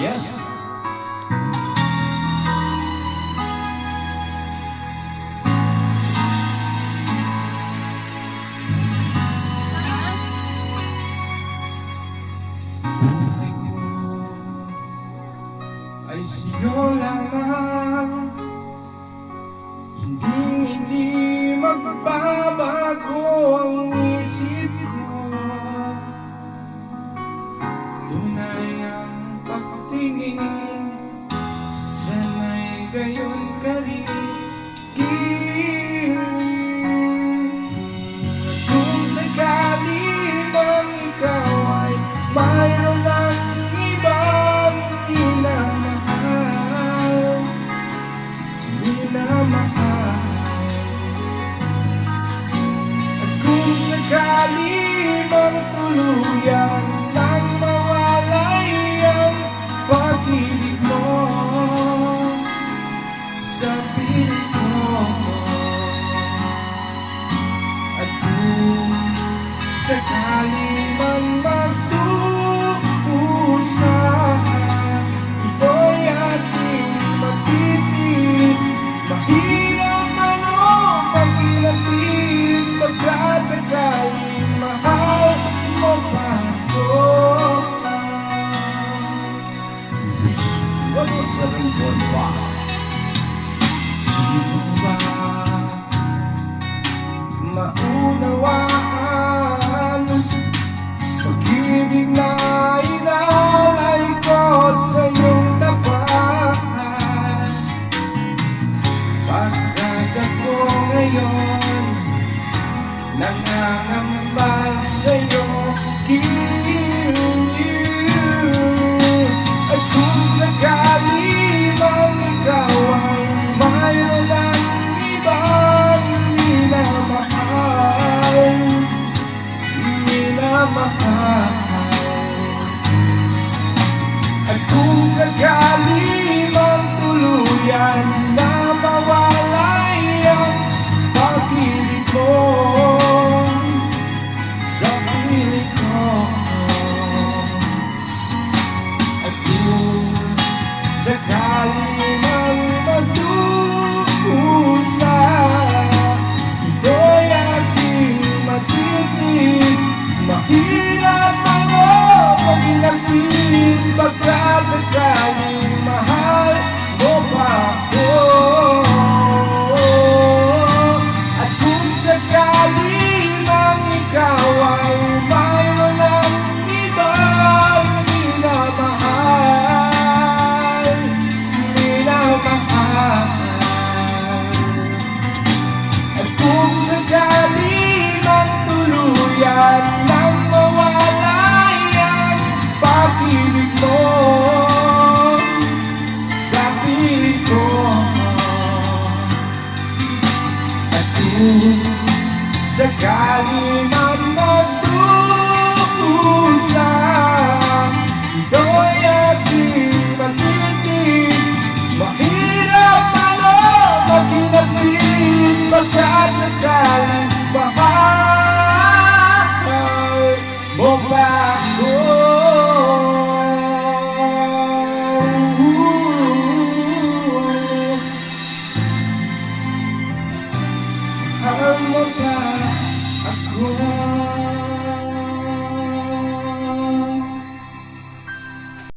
Yes. Ay sa'yo lamang, hindi magbabago ang isip ko. Tunay ang pagtingin, sana'y gayon ka rin giliw. Kung sakali mang ikaw ay mayroon ng ibang minamahal, at kung sakali mang tuluyan nang mawalay ang pag-ibig mo sa piling ko, at kung sakali mang magtuusan, ito'y ating matitis. Mahirap man o magkilapis, pagkasakaling mahal mo pa ako. What was 7.5? Di mo ba maunawaan pag-ibig na inalay ko sa iyong tapat? Pagkat ako ngayon nangangamba sa iyong giliw, at kung sakali mang ikaw ay mayroon ng ibang minamahal, at kung sakali mang tuluyan na mawalay ang pag-ibig mo sa piling ko, at kung sakali mang magdusa, ito'y aking matitis. Mahirap man o maging nagsis, pagkasakali